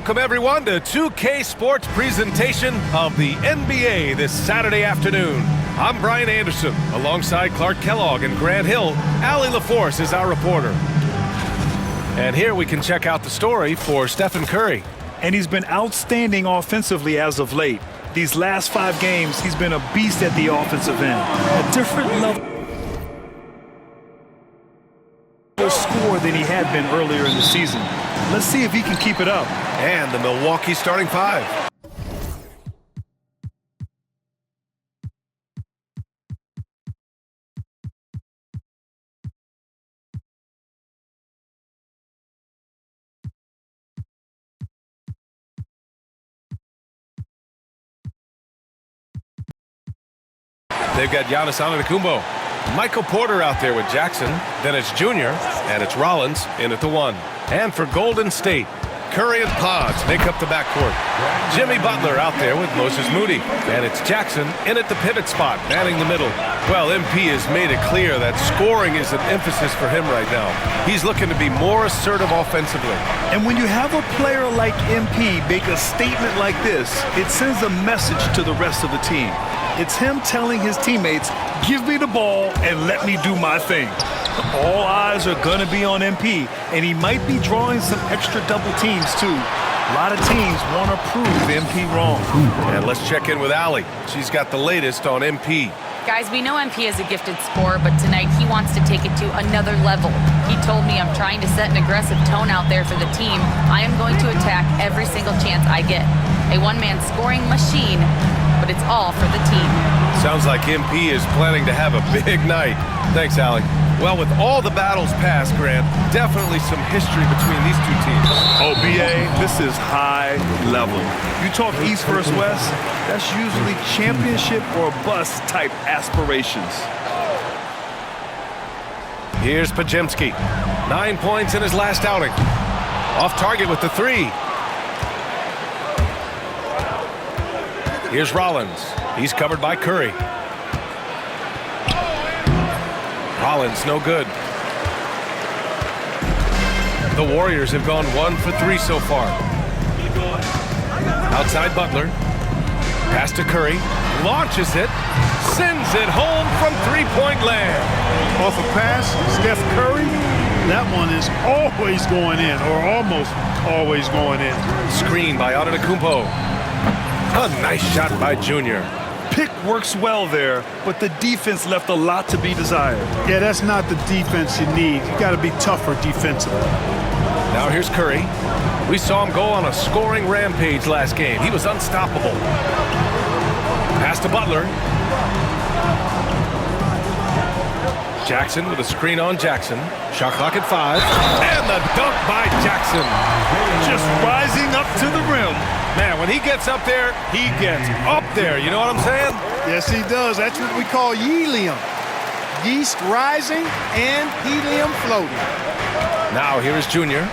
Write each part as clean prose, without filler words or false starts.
Welcome, everyone, to 2K Sports presentation of the NBA this Saturday afternoon. I'm Brian Anderson, alongside Clark Kellogg and Grant Hill. Allie LaForce is our reporter. And here we can check out the story for Stephen Curry. And he's been outstanding offensively as of late. These last 5 games, he's been a beast at the offensive end. A different level score than he had been earlier in the season. Let's see if he can keep it up. And the Milwaukee starting 5. They've got Giannis Antetokounmpo. Michael Porter out there with Jackson. Then it's Junior, and it's Rollins in at the 1. And for Golden State, Curry and Pods make up the backcourt. Jimmy Butler out there with Moses Moody. And it's Jackson in at the pivot spot, manning the middle. Well, MP has made it clear that scoring is an emphasis for him right now. He's looking to be more assertive offensively. And when you have a player like MP make a statement like this, it sends a message to the rest of the team. It's him telling his teammates, give me the ball and let me do my thing. All eyes are going to be on MP, and he might be drawing some extra double teams, too. A lot of teams want to prove MP wrong. And let's check in with Allie. She's got the latest on MP. Guys, we know MP is a gifted scorer, but tonight he wants to take it to another level. He told me, I'm trying to set an aggressive tone out there for the team. I am going to attack every single chance I get. A one-man scoring machine, but it's all for the team. Sounds like MP is planning to have a big night. Thanks, Allie. Well, with all the battles past, Grant, definitely some history between these two teams. Oh, BA, this is high level. You talk East versus West, that's usually championship or bust type aspirations. Here's Podziemski. 9 points in his last outing. Off target with the 3. Here's Rollins. He's covered by Curry. Rollins, no good. The Warriors have gone 1 for 3 so far. Outside Butler. Pass to Curry. Launches it. Sends it home from three-point land. Off a pass, Steph Curry. That one is always going in, or almost always going in. Screen by Antetokounmpo. A nice shot by Junior. Pick works well there, but the defense left a lot to be desired. Yeah, that's not the defense you need. You got to be tougher defensively. Now here's Curry. We saw him go on a scoring rampage last game. He was unstoppable. Pass to Butler. Jackson with a screen on Jackson. Shot clock at 5. And the dunk by Jackson. Just rising up to the rim. Man, when he gets up there, he gets up there. You know what I'm saying? Yes, he does. That's what we call helium. Yeast rising and helium floating. Now here is Junior.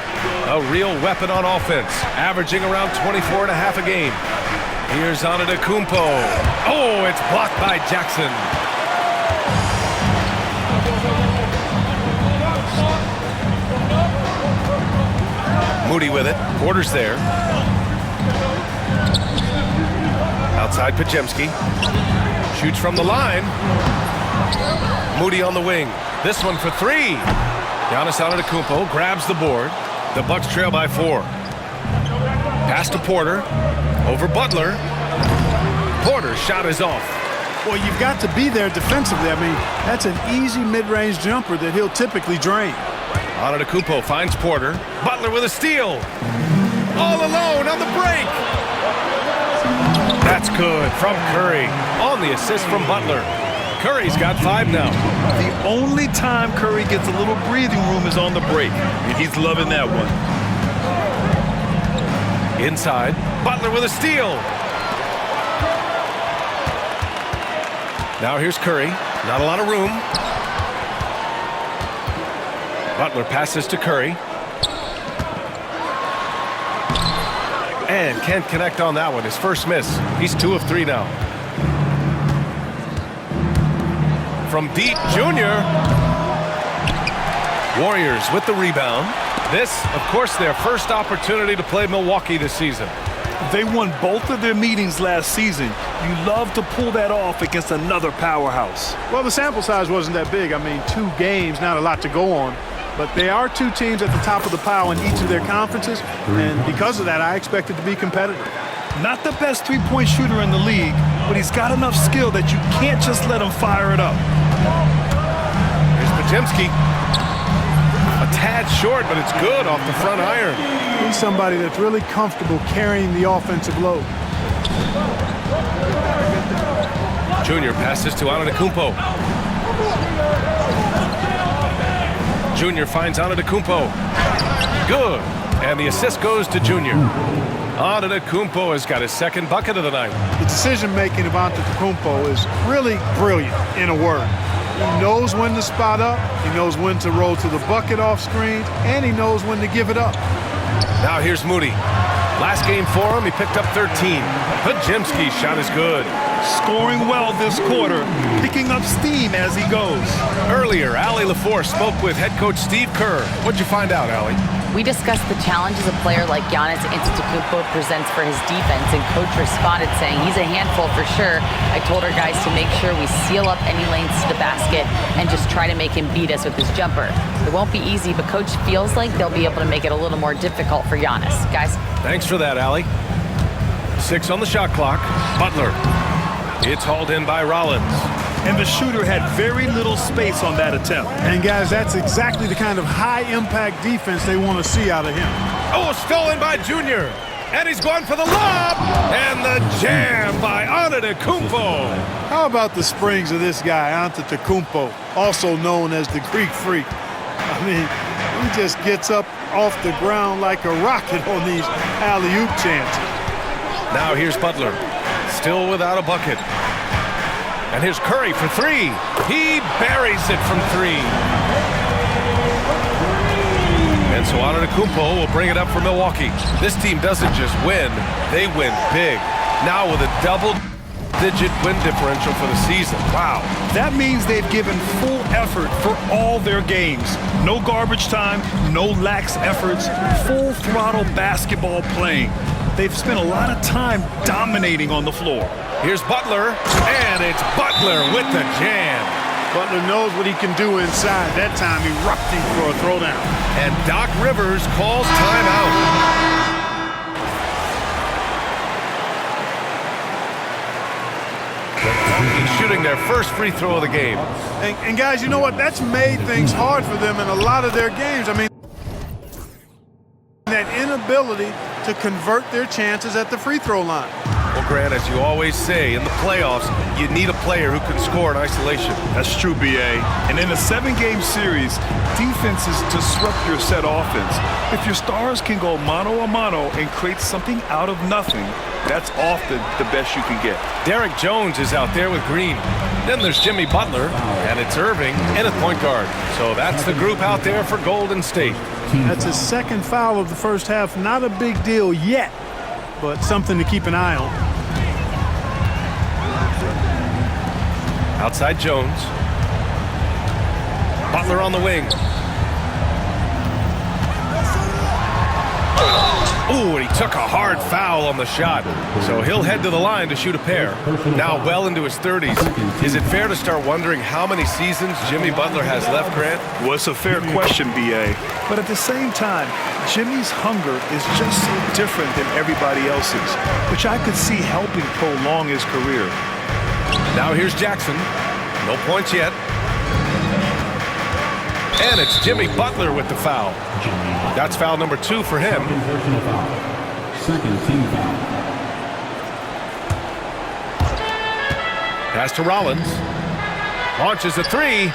A real weapon on offense. Averaging around 24 and a half a game. Here's Antetokounmpo. Oh, it's blocked by Jackson. Moody with it. Porter's there. Outside Podziemski. Shoots from the line. Moody on the wing. This one for 3. Giannis Antetokounmpo grabs the board. The Bucks trail by 4. Pass to Porter. Over Butler. Porter's shot is off. Well, you've got to be there defensively. I mean, that's an easy mid-range jumper that he'll typically drain. Antetokounmpo finds Porter. Butler with a steal. All alone on the break. That's good from Curry. On the assist from Butler. Curry's got 5 now. The only time Curry gets a little breathing room is on the break, and he's loving that one. Inside, Butler with a steal. Now here's Curry. Not a lot of room. Butler passes to Curry. And can't connect on that one. His first miss. He's 2 of 3 now. From deep, Junior. Warriors with the rebound. This, of course, their first opportunity to play Milwaukee this season. They won both of their meetings last season. You love to pull that off against another powerhouse. Well, the sample size wasn't that big. I mean, 2 games, not a lot to go on. But they are 2 teams at the top of the pile in each of their conferences. And because of that, I expect it to be competitive. Not the best three-point shooter in the league, but he's got enough skill that you can't just let him fire it up. Here's Podziemski. A tad short, but it's good off the front iron. He's somebody that's really comfortable carrying the offensive load. Junior passes to Antetokounmpo. Junior finds Antetokounmpo. Good. And the assist goes to Junior. Antetokounmpo has got his second bucket of the night. The decision-making of Antetokounmpo is really brilliant, in a word. He knows when to spot up, he knows when to roll to the bucket off screens, and he knows when to give it up. Now here's Moody. Last game for him, he picked up 13. Podziemski's shot is good. Scoring well this quarter, picking up steam as he goes. Earlier, Allie LaForce spoke with head coach Steve Kerr. What'd you find out, Allie? We discussed the challenges a player like Giannis Antetokounmpo presents for his defense, and coach responded saying he's a handful for sure. I told our guys to make sure we seal up any lanes to the basket and just try to make him beat us with his jumper. It won't be easy, but coach feels like they'll be able to make it a little more difficult for Giannis. Guys? Thanks for that, Allie. 6 on the shot clock. Butler. It's hauled in by Rollins. And the shooter had very little space on that attempt. And guys, that's exactly the kind of high-impact defense they want to see out of him. Oh, stolen by Junior. And he's going for the lob. And the jam by Antetokounmpo. How about the springs of this guy, Antetokounmpo, also known as the Greek Freak? I mean, he just gets up off the ground like a rocket on these alley-oop chances. Now here's Butler, still without a bucket. And here's Curry for 3. He buries it from 3. And so Antetokounmpo will bring it up for Milwaukee. This team doesn't just win, they win big. Now with a double-digit win differential for the season. Wow. That means they've given full effort for all their games. No garbage time, no lax efforts, full throttle basketball playing. They've spent a lot of time dominating on the floor. Here's Butler, and it's Butler with the jam. Butler knows what he can do inside. That time, erupting for a throwdown. And Doc Rivers calls timeout. He's shooting their first free throw of the game. And guys, you know what? That's made things hard for them in a lot of their games. I mean, that inability to convert their chances at the free throw line. Well, Grant, as you always say, in the playoffs, you need a player who can score in isolation. That's true, B.A. And in a 7-game series, defenses disrupt your set offense. If your stars can go mano-a-mano and create something out of nothing, that's often the best you can get. Derek Jones is out there with Green. Then there's Jimmy Butler, and it's Irving in at point guard. So that's the group out there for Golden State. That's his second foul of the first half. Not a big deal yet, but something to keep an eye on. Outside Jones. Butler on the wing. Ooh, and he took a hard foul on the shot. So he'll head to the line to shoot a pair. Now well into his 30s. Is it fair to start wondering how many seasons Jimmy Butler has left, Grant? Well, it's a fair question, B.A. But at the same time, Jimmy's hunger is just so different than everybody else's, which I could see helping prolong his career. Now here's Jackson. No points yet. And it's Jimmy Butler with the foul. That's foul number 2 for him. Second team foul. Pass to Rollins. Launches a 3.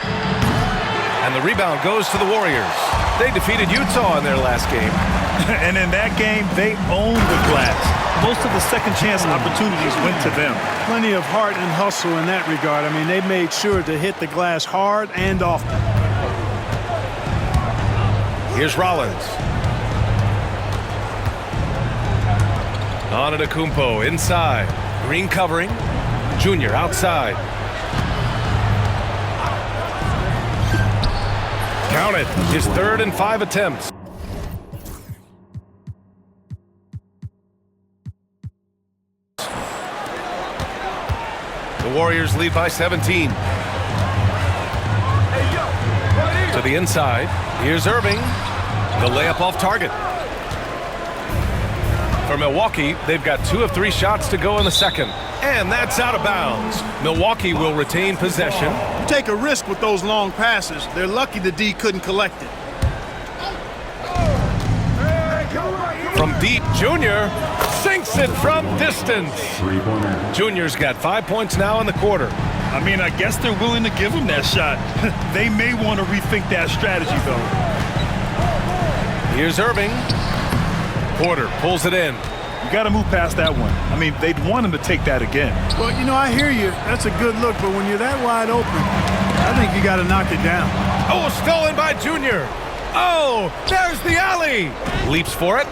And the rebound goes to the Warriors. They defeated Utah in their last game. And in that game, they owned the glass. Most of the second chance opportunities went to them. Plenty of heart and hustle in that regard. I mean, they made sure to hit the glass hard and often. Here's Rollins. Antetokounmpo inside. Green covering. Junior outside. Count it. His 3rd and 5 attempts. Warriors lead by 17. To the inside. Here's Irving. The layup off target. For Milwaukee, they've got 2 of 3 shots to go in the second. And that's out of bounds. Milwaukee will retain possession. You take a risk with those long passes. They're lucky the D couldn't collect it. From deep, Junior sinks it from distance. Three-pointer. Junior's got 5 points now in the quarter. I mean, I guess they're willing to give him that shot. They may want to rethink that strategy, though. Here's Irving. Porter pulls it in. You got to move past that one. I mean, they'd want him to take that again. Well, you know, I hear you. That's a good look, but when you're that wide open, I think you got to knock it down. Oh, stolen by Junior. Oh, there's the alley. Leaps for it.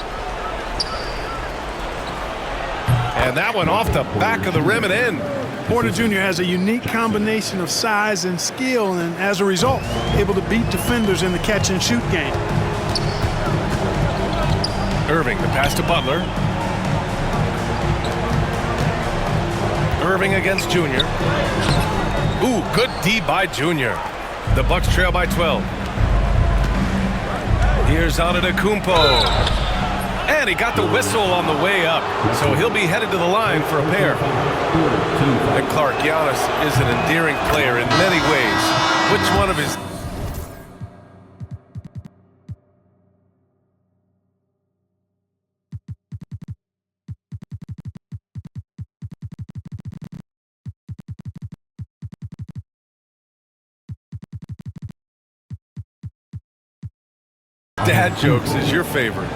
And that one off the back of the rim and in. Porter Jr. has a unique combination of size and skill, and as a result, able to beat defenders in the catch-and-shoot game. Irving, the pass to Butler. Irving against Junior. Ooh, good D by Junior. The Bucks trail by 12. Here's Antetokounmpo. And he got the whistle on the way up, so he'll be headed to the line for a pair. And Clark, Giannis is an endearing player in many ways. Which one of his... dad jokes is your favorite?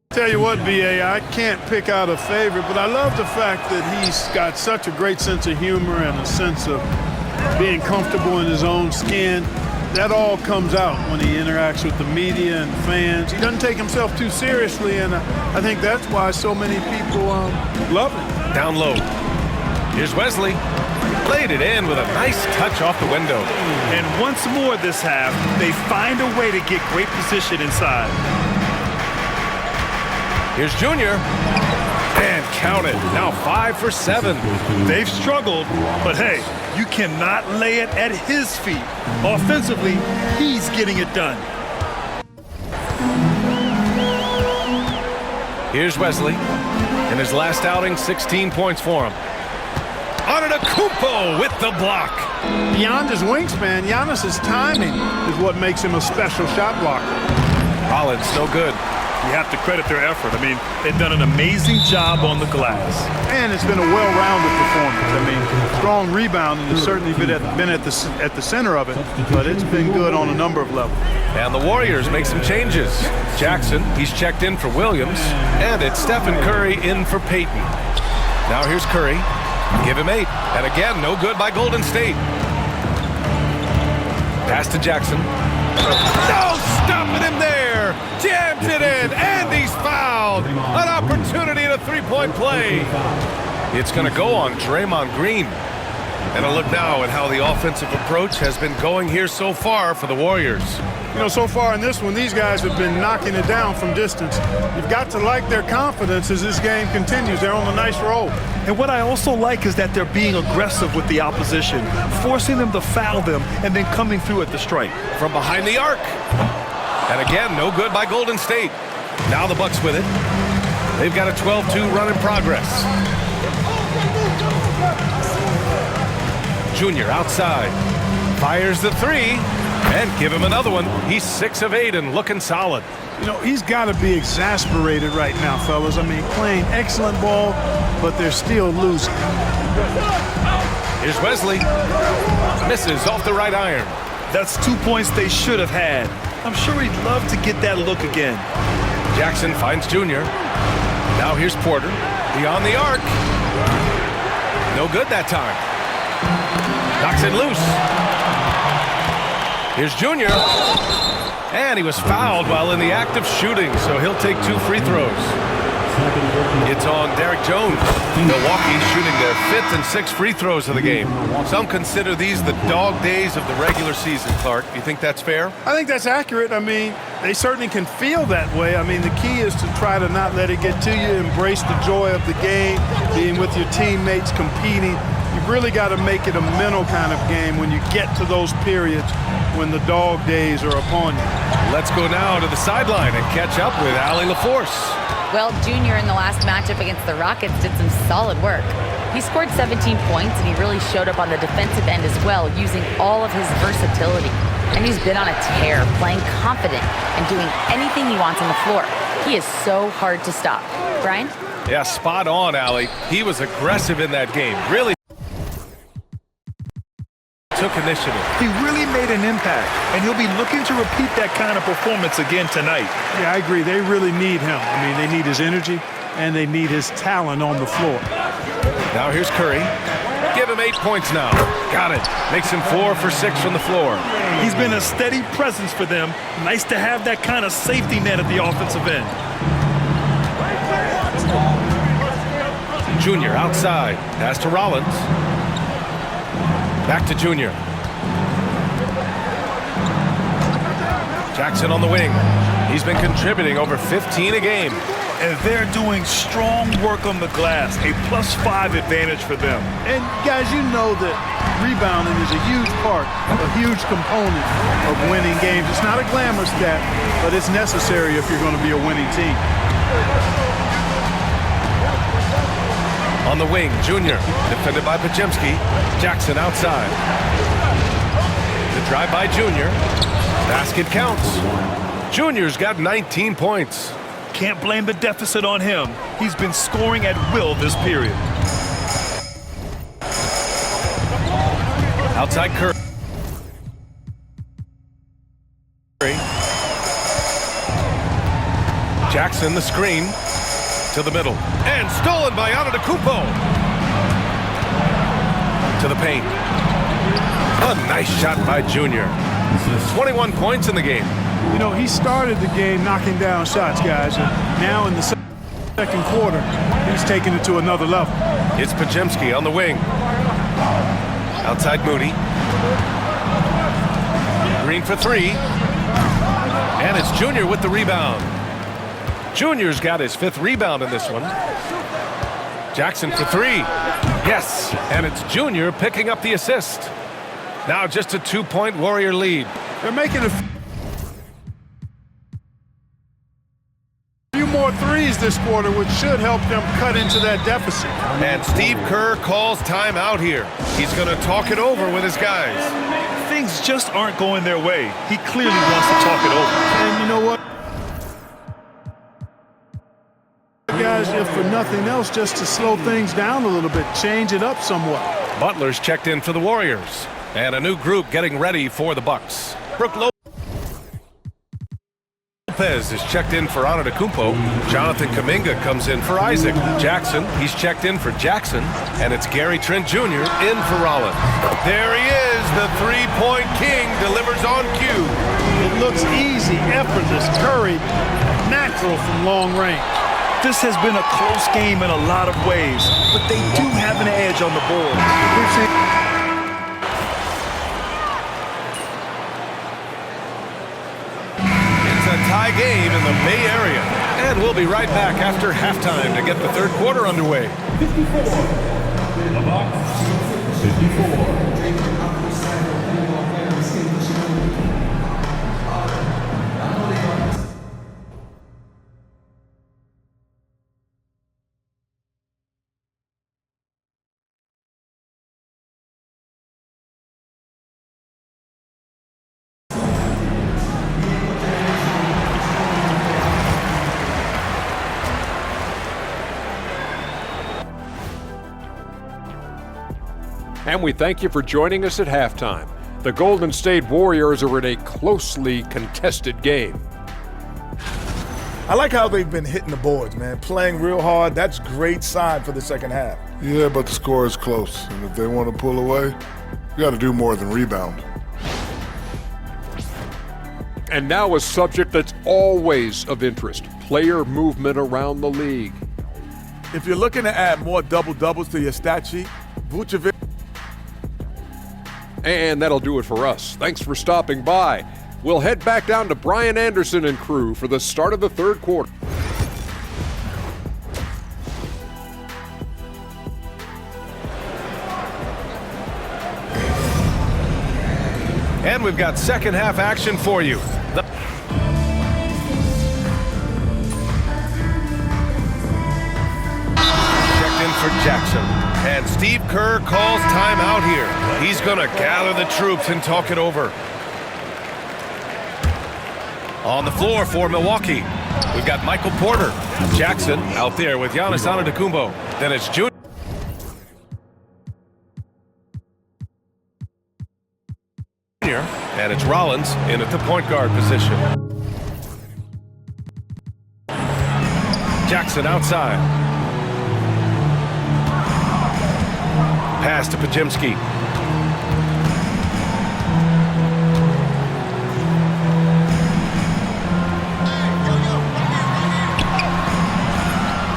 Tell you what, B.A., I can't pick out a favorite, but I love the fact that he's got such a great sense of humor and a sense of being comfortable in his own skin. That all comes out when he interacts with the media and fans. He doesn't take himself too seriously, and I think that's why so many people love him. Down low. Here's Wesley. Laid it in with a nice touch off the window. And once more this half, they find a way to get great position inside. Here's Junior. And count it. Now 5 for 7. They've struggled, but hey, you cannot lay it at his feet. Offensively, he's getting it done. Here's Wesley. In his last outing, 16 points for him. Antetokounmpo with the block. Beyond his wingspan, Giannis's timing is what makes him a special shot blocker. Rollins, no good. You have to credit their effort. I mean, they've done an amazing job on the glass. And it's been a well-rounded performance. I mean, strong rebounding has certainly been at the center of it, but it's been good on a number of levels. And the Warriors make some changes. Jackson, he's checked in for Williams, and it's Stephen Curry in for Payton. Now here's Curry. Give him 8. And again, no good by Golden State. Pass to Jackson. No, stopping him there. Jams it in, and he's fouled. An opportunity at a three-point play. It's going to go on Draymond Green. And a look now at how the offensive approach has been going here so far for the Warriors. You know, so far in this one, these guys have been knocking it down from distance. You've got to like their confidence as this game continues. They're on a nice roll. And what I also like is that they're being aggressive with the opposition, forcing them to foul them and then coming through at the strike. From behind the arc. And again, no good by Golden State. Now the Bucks with it. They've got a 12-2 run in progress. Junior outside. Fires the 3. And give him another one. He's 6 of 8 and looking solid. You know, he's got to be exasperated right now, fellas. I mean, playing excellent ball, but they're still losing. Here's Wesley. Misses off the right iron. That's 2 points they should have had. I'm sure he'd love to get that look again. Jackson finds Junior. Now here's Porter. Beyond the arc. No good that time. Knocks it loose. Here's Junior. And he was fouled while in the act of shooting, so he'll take 2 free throws. It's on Derek Jones. Milwaukee's shooting their 5th and 6th free throws of the game. Some consider these the dog days of the regular season, Clark. You think that's fair? I think that's accurate. I mean, they certainly can feel that way. I mean, the key is to try to not let it get to you, embrace the joy of the game, being with your teammates, competing. You've really got to make it a mental kind of game when you get to those periods when the dog days are upon you. Let's go now to the sideline and catch up with Allie LaForce. Well, Junior in the last matchup against the Rockets did some solid work. He scored 17 points, and he really showed up on the defensive end as well, using all of his versatility. And he's been on a tear, playing confident and doing anything he wants on the floor. He is so hard to stop. Brian? Yeah, spot on, Allie. He was aggressive in that game. Really took initiative. He really made an impact, and he'll be looking to repeat that kind of performance again tonight. Yeah, I agree. They really need him. I mean, they need his energy, and they need his talent on the floor. Now here's Curry. Give him 8 points now. Got it. Makes him 4 for 6 from the floor. He's been a steady presence for them. Nice to have that kind of safety net at the offensive end. Junior outside. Pass to Rollins. Back to Junior. Jackson on the wing. He's been contributing over 15 a game. And they're doing strong work on the glass, a +5 advantage for them. And guys, you know that rebounding is a huge part, a huge component of winning games. It's not a glamour stat, but it's necessary if you're going to be a winning team. On the wing, Junior, defended by Podziemski. Jackson outside. The drive by Junior. Basket counts. Junior's got 19 points. Can't blame the deficit on him. He's been scoring at will this period. Outside Curry. Jackson the screen to the middle. And stolen by Antetokounmpo. To the paint. A nice shot by Junior. 21 points in the game. You know, he started the game knocking down shots, guys, and now in the second quarter, he's taking it to another level. It's Podziemski on the wing. Outside Moody. Green for 3. And it's Junior with the rebound. Junior's got his 5th rebound in this one. Jackson for 3. Yes, and it's Junior picking up the assist. Now just a 2-point Warrior lead. They're making a few more threes this quarter, which should help them cut into that deficit. And Steve Kerr calls timeout here. He's going to talk it over with his guys. Things just aren't going their way. He clearly wants to talk it over. And you know what? Guys, if for nothing else, just to slow things down a little bit, change it up somewhat. Butler's checked in for the Warriors. And a new group getting ready for the Bucks. Brook Lopez is checked in for Antetokounmpo. Jonathan Kuminga comes in for Isaac. Jackson, he's checked in for Jackson. And it's Gary Trent Jr. in for Rollins. There he is, the three-point king delivers on cue. It looks easy, effortless, Curry, natural from long range. This has been a close game in a lot of ways, but they do have an edge on the board. It's a tie game in the Bay Area. And we'll be right back after halftime to get the third quarter underway. 54. The Bucks, 54. And we thank you for joining us at halftime. The Golden State Warriors are in a closely contested game. I like how they've been hitting the boards, man. Playing real hard. That's a great sign for the second half. Yeah, but the score is close. And if they want to pull away, you got to do more than rebound. And now a subject that's always of interest, player movement around the league. If you're looking to add more double-doubles to your stat sheet, Vucevic. And that'll do it for us. Thanks for stopping by. We'll head back down to Brian Anderson and crew for the start of the third quarter. And we've got second half action for you. Checked in for Jackson. And Steve Kerr calls timeout here. He's going to gather the troops and talk it over. On the floor for Milwaukee, we've got Michael Porter. Jackson out there with Giannis Antetokounmpo. Then it's Junior. And it's Rollins in at the point guard position. Jackson outside. Pass to Podziemski.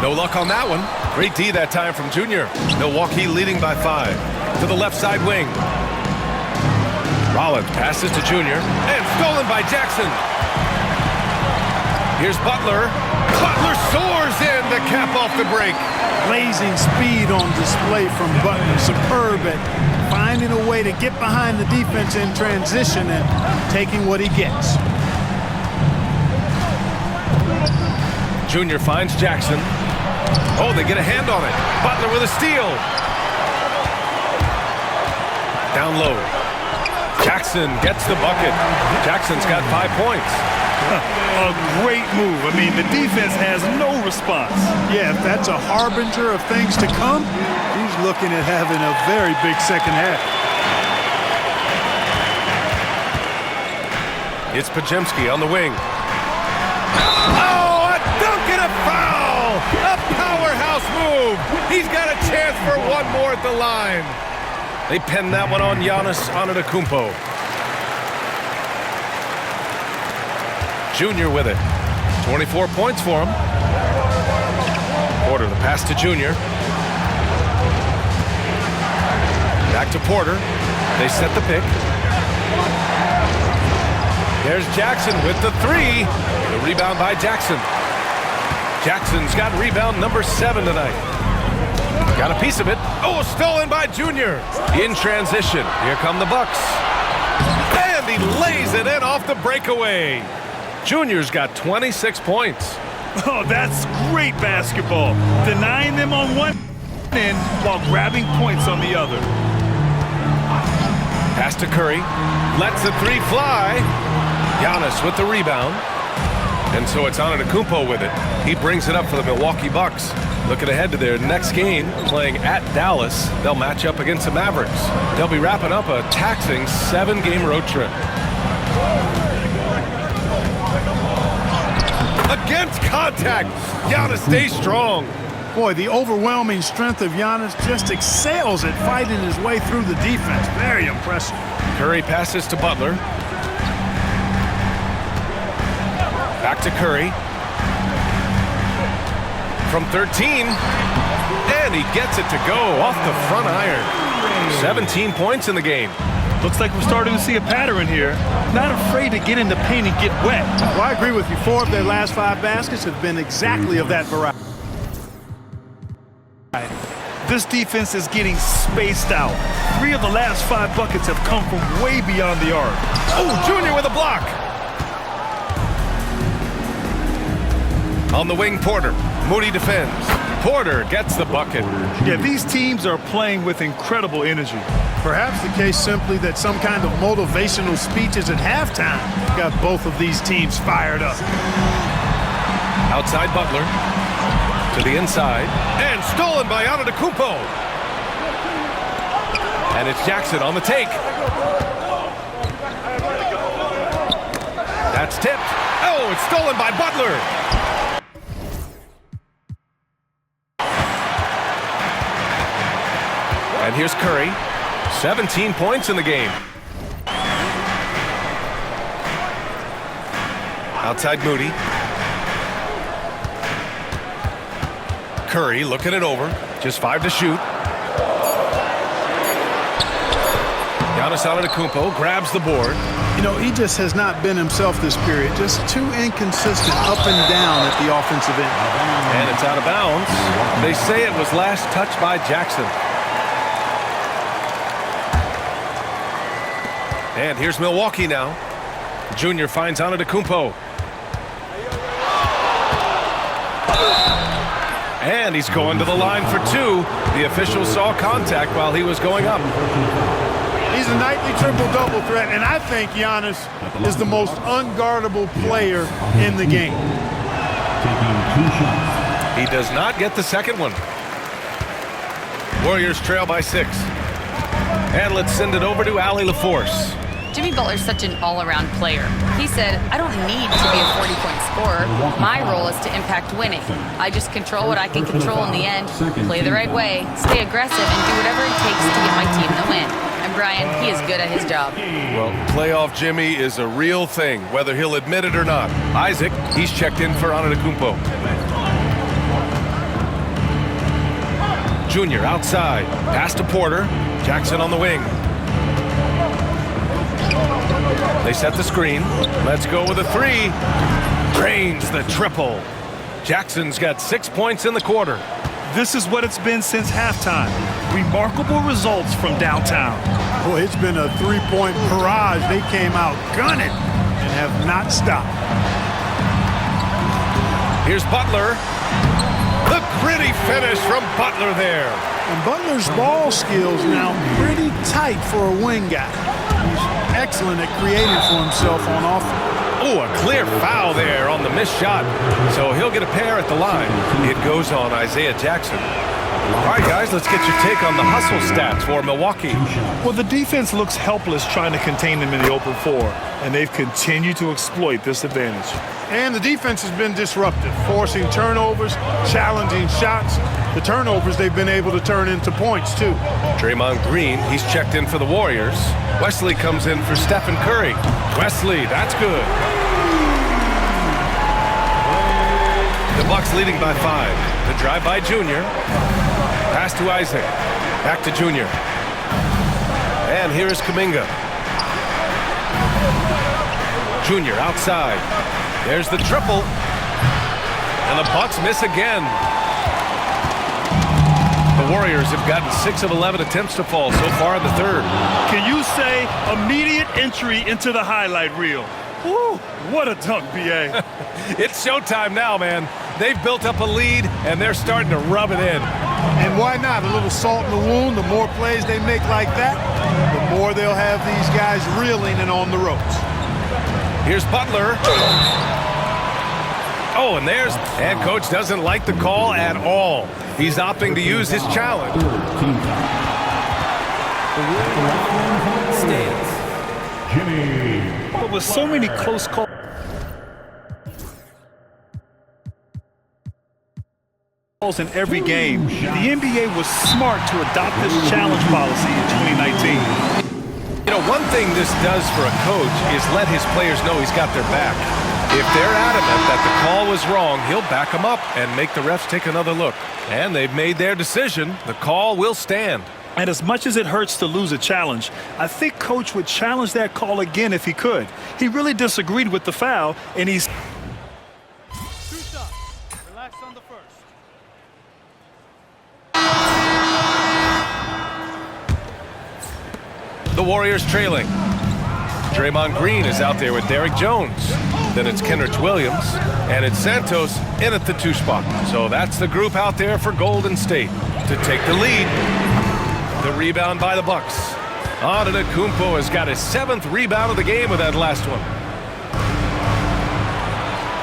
No luck on that one. Great D that time from Junior. Milwaukee leading by 5. To the left side wing. Rollins passes to Junior, and stolen by Jackson. Here's Butler. Butler soars in to cap off the break. Blazing speed on display from Butler. Superb at finding a way to get behind the defense in transition and taking what he gets. Junior finds Jackson. Oh, they get a hand on it. Butler with a steal. Down low. Jackson gets the bucket. Jackson's got 5 points. A great move. I mean, the defense has no response. Yeah, if that's a harbinger of things to come, he's looking at having a very big second half. It's Podziemski on the wing. Oh, a dunk and a foul! A powerhouse move! He's got a chance for one more at the line. They pin that one on Giannis Antetokounmpo. Junior with it. 24 points for him. Porter, the pass to Junior. Back to Porter. They set the pick. There's Jackson with the 3. The rebound by Jackson. Jackson's got rebound number 7 tonight. Got a piece of it. Oh, stolen by Junior. In transition. Here come the Bucks. And he lays it in off the breakaway. Junior's got 26 points. Oh, that's great basketball. Denying them on one end while grabbing points on the other. Pass to Curry. Lets the 3 fly. Giannis with the rebound. And so it's Antetokounmpo with it. He brings it up for the Milwaukee Bucks. Looking ahead to their next game, playing at Dallas. They'll match up against the Mavericks. They'll be wrapping up a taxing 7-game road trip. Against contact, Giannis stays strong. Boy, the overwhelming strength of Giannis just excels at fighting his way through the defense. Very impressive. Curry passes to Butler. Back to Curry. From 13. And he gets it to go off the front iron. 17 points in the game. Looks like we're starting to see a pattern here. Not afraid to get in the paint and get wet. Well, I agree with you. 4 of their last 5 baskets have been exactly of that variety. This defense is getting spaced out. 3 of the last 5 buckets have come from way beyond the arc. Oh, Junior with a block. On the wing, Porter. Moody defends. Porter gets the bucket. Yeah, these teams are playing with incredible energy. Perhaps the case simply that some kind of motivational speeches at halftime got both of these teams fired up. Outside Butler. To the inside. And stolen by Antetokounmpo. And it's Jackson on the take. That's tipped. Oh, it's stolen by Butler. And here's Curry. 17 points in the game. Outside Moody. Curry looking it over. Just 5 to shoot. Giannis Antetokounmpo grabs the board. You know, he just has not been himself this period. Just too inconsistent up and down at the offensive end. And it's out of bounds. They say it was last touched by Jackson. And here's Milwaukee now. Junior finds Antetokounmpo. And he's going to the line for 2. The official saw contact while he was going up. He's a nightly triple-double threat, and I think Giannis is the most unguardable player in the game. Taking 2 shots. He does not get the second one. Warriors trail by 6. And let's send it over to Allie LaForce. Jimmy Butler's such an all-around player. He said, I don't need to be a 40-point scorer. My role is to impact winning. I just control what I can control in the end, play the right way, stay aggressive, and do whatever it takes to get my team the win. And Brian, he is good at his job. Well, playoff Jimmy is a real thing, whether he'll admit it or not. Isaac, he's checked in for Antetokounmpo. Junior outside. Pass to Porter. Jackson on the wing. They set the screen. Let's go with a 3. Drains the triple. Jackson's got 6 points in the quarter. This is what it's been since halftime. Remarkable results from downtown. Boy, it's been a 3-point barrage. They came out gunning and have not stopped. Here's Butler. The gritty finish from Butler there. And Butler's ball skills now pretty tight for a wing guy. He's excellent at creating for himself on offense. Oh, a clear foul there on the missed shot. So he'll get a pair at the line. It goes on Isaiah Jackson. All right, guys, let's get your take on the hustle stats for Milwaukee. Well, the defense looks helpless trying to contain them in the open floor, and they've continued to exploit this advantage. And the defense has been disruptive, forcing turnovers, challenging shots. The turnovers they've been able to turn into points, too. Draymond Green, he's checked in for the Warriors. Wesley comes in for Stephen Curry. Wesley, that's good. The Bucks leading by 5. The drive by Junior. Pass to Isaac. Back to Junior. And here is Kuminga. Junior outside. There's the triple. And the Bucks miss again. The Warriors have gotten 6 of 11 attempts to fall so far in the third. Can you say immediate entry into the highlight reel? Woo, what a dunk, B.A. It's showtime now, man. They've built up a lead, and they're starting to rub it in. And why not? A little salt in the wound. The more plays they make like that, the more they'll have these guys reeling and on the ropes. Here's Butler. Oh, and coach doesn't like the call at all. He's opting to use his challenge. Jimmy. But with so many close calls in every game, the NBA was smart to adopt this challenge policy in 2019. You know, one thing this does for a coach is let his players know he's got their back. If they're adamant that the call was wrong, he'll back them up and make the refs take another look. And they've made their decision. The call will stand. And as much as it hurts to lose a challenge, I think Coach would challenge that call again if he could. He really disagreed with the foul, and he's... 2 shots. Relax on the first. The Warriors trailing. Draymond Green is out there with Derrick Jones. Then it's Kenrich Williams, and it's Santos in at the 2 spot. So that's the group out there for Golden State to take the lead. The rebound by the Bucks. Antetokounmpo has got his 7th rebound of the game with that last one.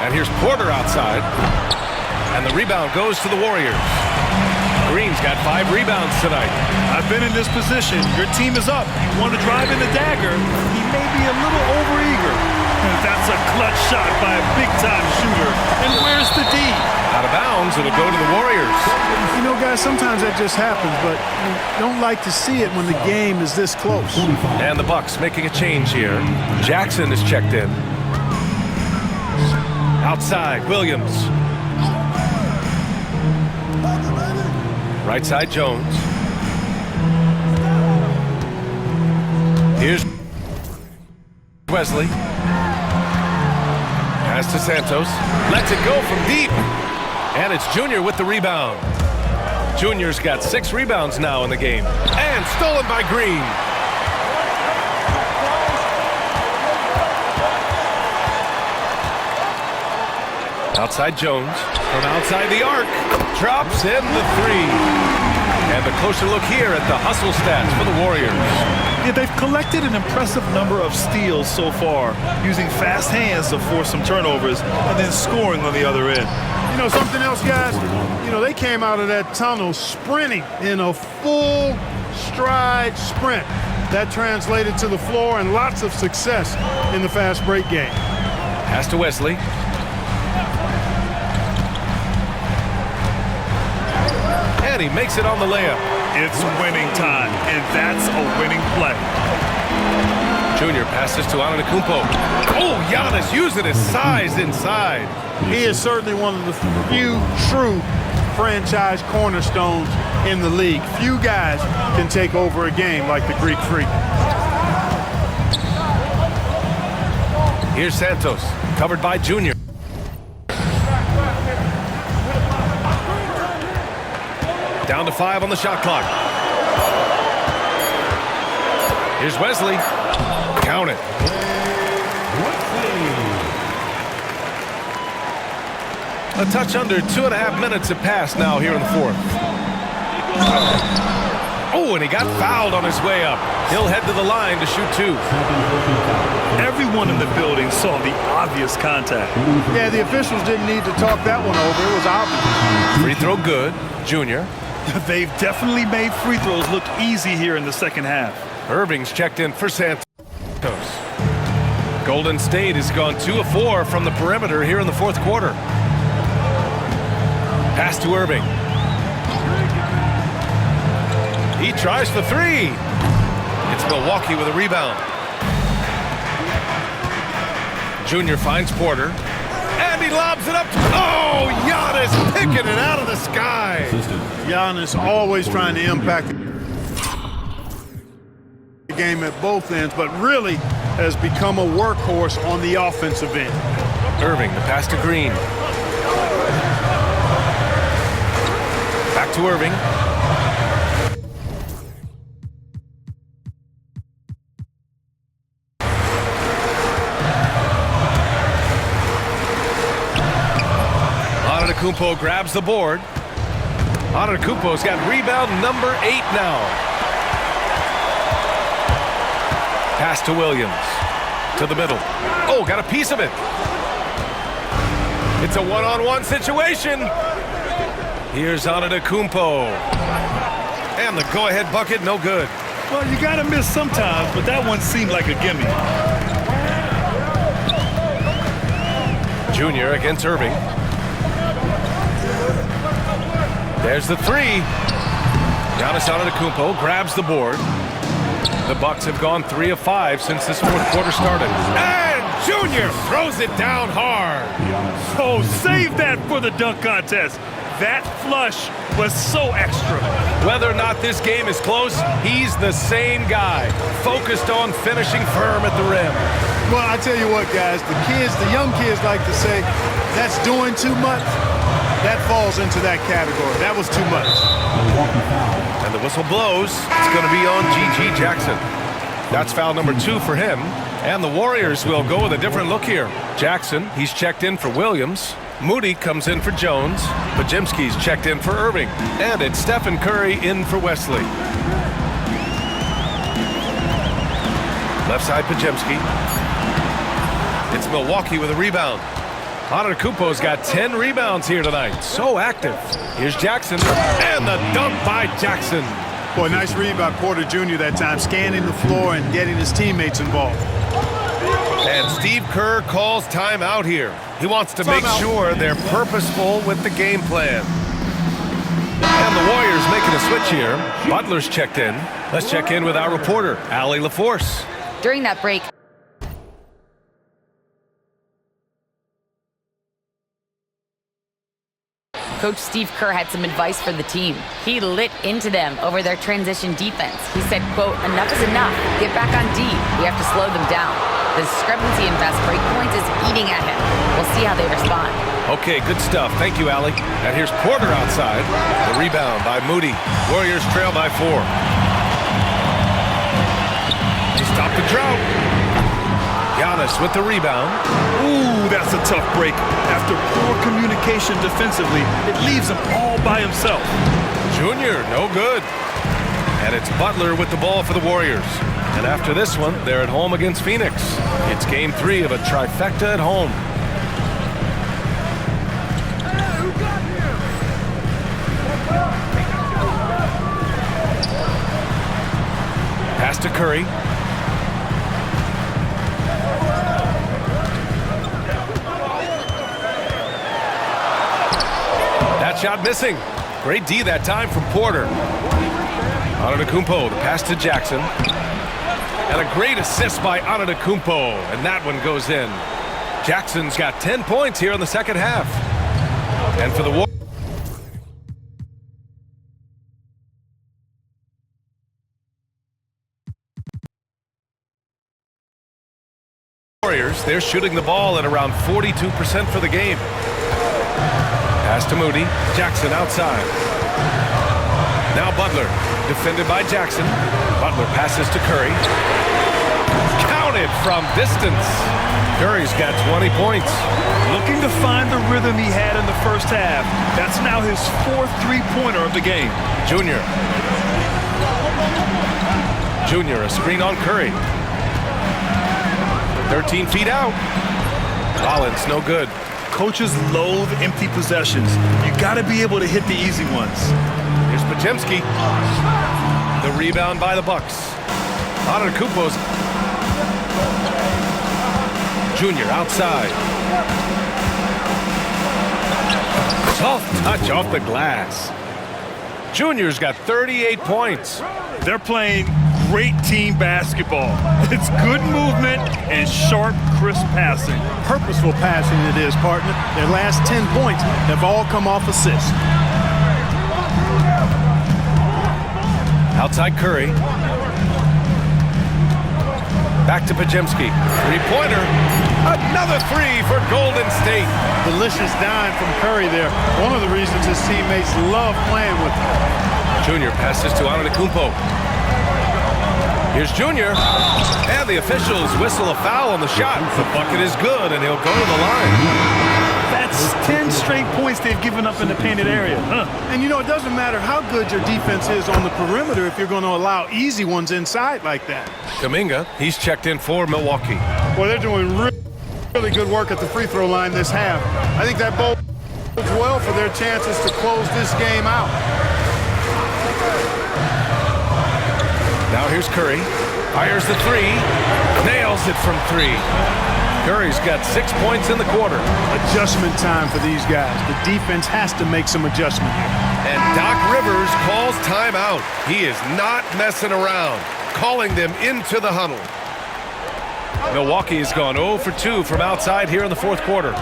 And here's Porter outside. And the rebound goes to the Warriors. Green's got 5 rebounds tonight. I've been in this position. Your team is up. You want to drive in the dagger. He may be a little overeager. That's a clutch shot by a big-time shooter. And where's the D? Out of bounds, it'll go to the Warriors. You know, guys, sometimes that just happens, but you don't like to see it when the game is this close. And the Bucks making a change here. Jackson is checked in. Outside, Williams. Right side Jones. Here's Wesley. Pass to Santos. Lets it go from deep. And it's Junior with the rebound. Junior's got 6 rebounds now in the game. And stolen by Green. Outside Jones. From outside the arc. Drops in the 3. And a closer look here at the hustle stats for the Warriors. Yeah, they've collected an impressive number of steals so far, using fast hands to force some turnovers and then scoring on the other end. You know something else, guys? You know, they came out of that tunnel sprinting in a full stride sprint. That translated to the floor and lots of success in the fast break game. Pass to Wesley. And he makes it on the layup. It's winning time, and that's a winning play. Junior passes to Antetokounmpo. Oh, Giannis using his size inside. He is certainly one of the few true franchise cornerstones in the league. Few guys can take over a game like the Greek Freak. Here's Santos, covered by Junior. Down to 5 on the shot clock. Here's Wesley. Count it. A touch under 2.5 minutes have passed now here in the 4th. Oh, and he got fouled on his way up. He'll head to the line to shoot 2. Everyone in the building saw the obvious contact. Yeah, the officials didn't need to talk that one over. It was obvious. Free throw good. Junior. They've definitely made free throws look easy here in the second half. Irving's checked in for Santos. Golden State has gone 2 of 4 from the perimeter here in the 4th quarter. Pass to Irving. He tries for 3. It's Milwaukee with a rebound. Junior finds Porter. And he lobs it up. Oh, Giannis picking it out of the sky. Giannis always trying to impact the game at both ends, but really has become a workhorse on the offensive end. Irving, the pass to Green. Back to Irving. Antetokounmpo grabs the board. Antetokounmpo's got rebound number 8 now. Pass to Williams. To the middle. Oh, got a piece of it. It's a one-on-one situation. Here's Antetokounmpo. And the go-ahead bucket, no good. Well, you got to miss sometimes, but that one seemed like a gimme. Junior against Irving. There's the 3. Giannis Antetokounmpo grabs the board. The Bucks have gone 3 of 5 since this 4th quarter started. And Junior throws it down hard. Oh, save that for the dunk contest. That flush was so extra. Whether or not this game is close, he's the same guy, focused on finishing firm at the rim. Well, I tell you what, guys, the young kids like to say, that's doing too much. That falls into that category. That was too much. And the whistle blows. It's going to be on G.G. Jackson. That's foul number 2 for him. And the Warriors will go with a different look here. Jackson, he's checked in for Williams. Moody comes in for Jones. Podziemski's checked in for Irving. And it's Stephen Curry in for Wesley. Left side Podziemski. It's Milwaukee with a rebound. Antetokounmpo's got 10 rebounds here tonight. So active. Here's Jackson. And the dunk by Jackson. Boy, nice read by Porter Jr. that time, scanning the floor and getting his teammates involved. And Steve Kerr calls timeout here. He wants to make sure they're purposeful with the game plan. And the Warriors making a switch here. Butler's checked in. Let's check in with our reporter, Allie LaForce. During that break, Coach Steve Kerr had some advice for the team. He lit into them over their transition defense. He said, quote, "Enough is enough. Get back on D. We have to slow them down." The discrepancy in fast break points is eating at him. We'll see how they respond. Okay, good stuff. Thank you, Allie. And here's Porter outside. The rebound by Moody. Warriors trail by 4. To stop the drought. Giannis with the rebound. Ooh, that's a tough break. After poor communication defensively, it leaves him all by himself. Junior, no good. And it's Butler with the ball for the Warriors. And after this one, they're at home against Phoenix. It's game 3 of a trifecta at home. Pass to Curry. That shot missing. Great D that time from Porter. Antetokounmpo, the pass to Jackson. And a great assist by Antetokounmpo, and that one goes in. Jackson's got 10 points here in the second half. And for the Warriors, they're shooting the ball at around 42% for the game. Pass to Moody. Jackson outside. Now Butler, defended by Jackson. Butler passes to Curry. Counted from distance. Curry's got 20 points. Looking to find the rhythm he had in the first half. That's now his 4th three-pointer of the game. Junior, a screen on Curry. 13 feet out. Rollins, no good. Coaches loathe empty possessions. You got to be able to hit the easy ones. Here's Podziemski. The rebound by the Bucks. Antetokounmpo's Junior outside. Soft touch off the glass. Junior's got 38 points. They're playing great team basketball. It's good movement and sharp, crisp passing. Purposeful passing it is, partner. Their last 10 points have all come off assists. Outside Curry. Back to Podziemski. Three-pointer. Another 3 for Golden State. Delicious dime from Curry there. One of the reasons his teammates love playing with him. Junior passes to Antetokounmpo. Here's Junior. And the officials whistle a foul on the shot. The bucket is good, and he'll go to the line. That's 10 straight points they've given up in the painted area. And you know, it doesn't matter how good your defense is on the perimeter if you're going to allow easy ones inside like that. Kuminga, he's checked in for Milwaukee. Well, they're doing really good work at the free throw line this half. I think that bodes well for their chances to close this game out. Now here's Curry. Fires the 3. Nails it from 3. Curry's got 6 points in the quarter. Adjustment time for these guys. The defense has to make some adjustment here. And Doc Rivers calls timeout. He is not messing around, calling them into the huddle. Milwaukee has gone 0 for 2 from outside here in the fourth quarter.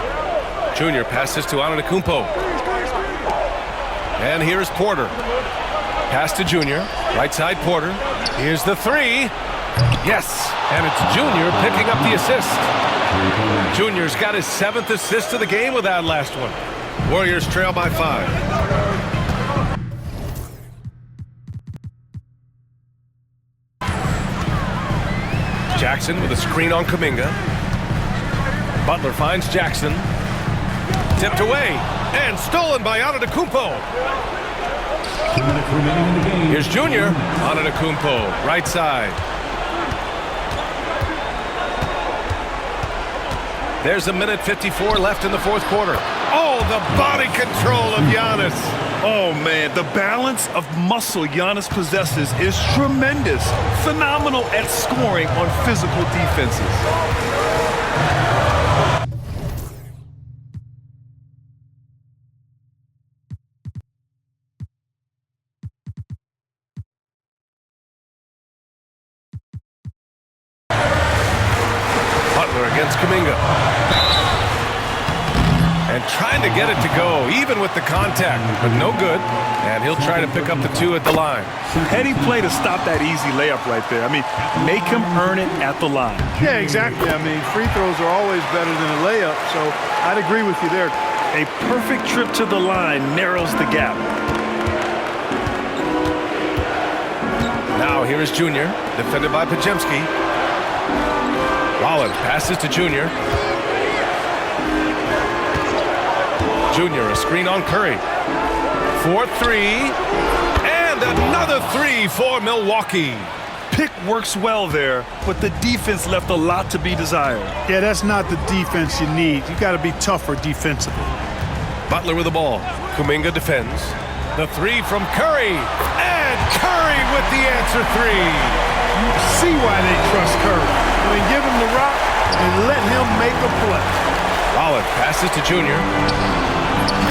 Junior passes to Antetokounmpo. And here's Porter. Pass to Junior. Right side Porter. Here's the 3. Yes, and it's Junior picking up the assist. Junior's got his 7th assist of the game with that last one. Warriors trail by 5. Jackson with a screen on Kuminga. Butler finds Jackson. Tipped away and stolen by Antetokounmpo. 2 minutes remaining in the game. Here's Junior. Antetokounmpo, right side. There's a minute 54 left in the fourth quarter. Oh, the body control of Giannis. Oh, man, the balance of muscle Giannis possesses is tremendous. Phenomenal at scoring on physical defenses. Butler against Kuminga. and trying to get it to go, even with the contact, but no good. And he'll try to pick up the 2 at the line. Heady play to stop that easy layup right there. I mean, make him earn it at the line. Yeah, exactly. I mean, free throws are always better than a layup, so I'd agree with you there. A perfect trip to the line narrows the gap. Now here is Junior, defended by Podziemski. Rollins passes to Junior. Junior, a screen on Curry. 4-3, and another 3 for Milwaukee. Pick works well there, but the defense left a lot to be desired. Yeah, that's not the defense you need. You got to be tougher defensively. Butler with the ball. Kuminga defends. The 3 from Curry, and Curry with the answer 3. You see why they trust Curry. I mean, give him the rock and let him make a play. Rollins passes to Junior.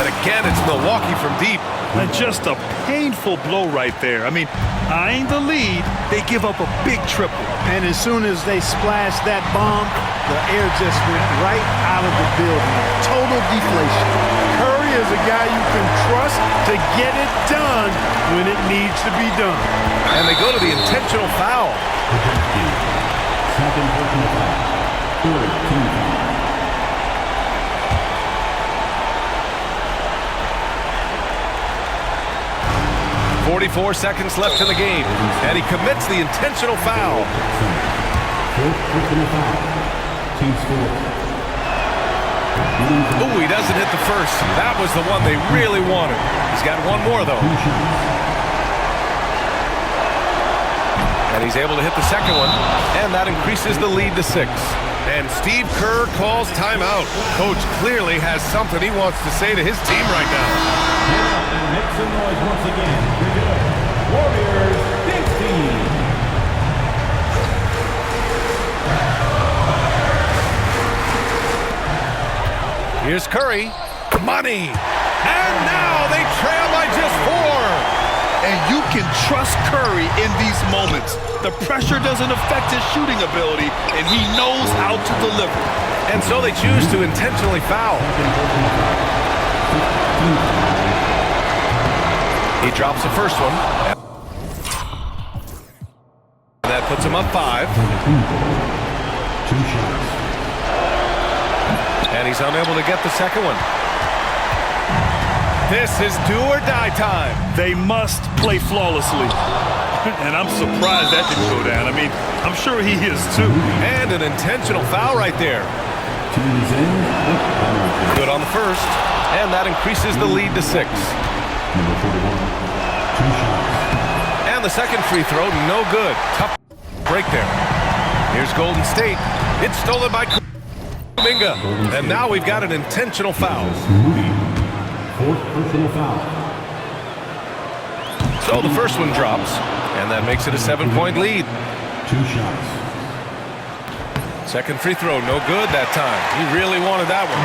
And again, it's Milwaukee from deep. And just a painful blow right there. I mean, eyeing the lead, they give up a big triple. And as soon as they splashed that bomb, the air just went right out of the building. Total deflation. Curry is a guy you can trust to get it done when it needs to be done. And they go to the intentional foul. Second personal foul. Third team foul. 44 seconds left in the game, and he commits the intentional foul. Fourth personal foul. Team score. Ooh, he doesn't hit the first. That was the one they really wanted. He's got one more, though. And he's able to hit the second one, and that increases the lead to 6. And Steve Kerr calls timeout. Coach clearly has something he wants to say to his team right now. And make some noise once again. You're good. Warriors, big team. Here's Curry. Money. And now they trail by just 4. And you can trust Curry in these moments. The pressure doesn't affect his shooting ability, and he knows how to deliver. And so they choose to intentionally foul. He drops the first one. That puts him up 5. 2 shots. And he's unable to get the second one. This is do or die time. They must play flawlessly. And I'm surprised that didn't go down. I mean, I'm sure he is too. And an intentional foul right there. Teams in. Good on the first. And that increases the lead to 6. Number 41. 2 shots. And the second free throw, no good. Tough break there. Here's Golden State. It's stolen by Kuminga. And now we've got an intentional foul. Fourth personal foul. So the first one drops, and that makes it a 7-point lead. 2 shots. Second free throw, no good that time. He really wanted that one.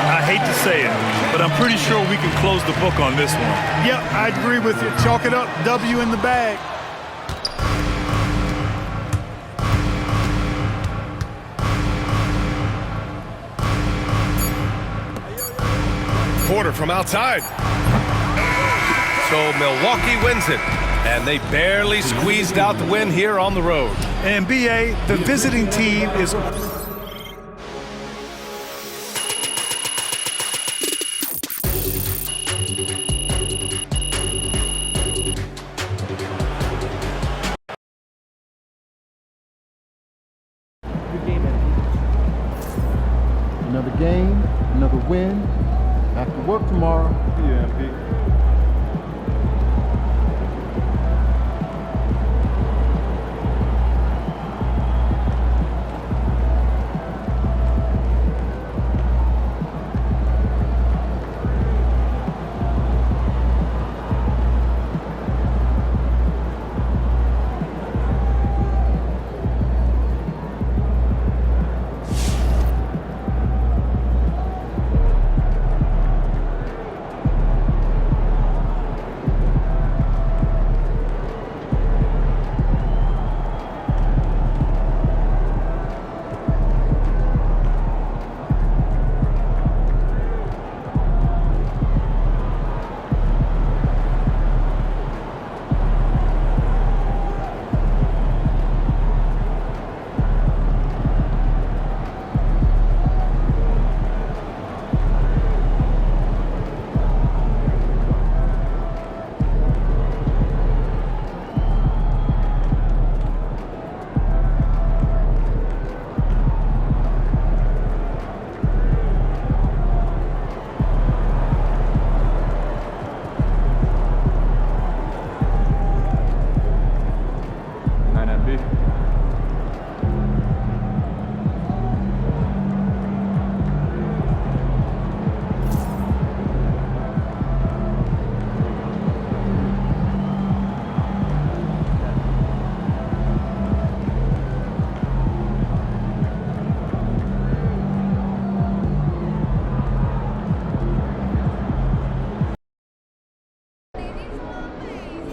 I hate to say it, but I'm pretty sure we can close the book on this one. Yep, I agree with you. Chalk it up. W in the bag. Porter from outside. So Milwaukee wins it, and they barely squeezed out the win here on the road. And BA, the visiting team is... Another game, another win. Back to work tomorrow. Yeah, Pete.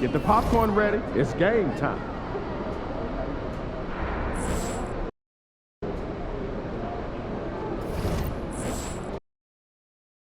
Get the popcorn ready. It's game time.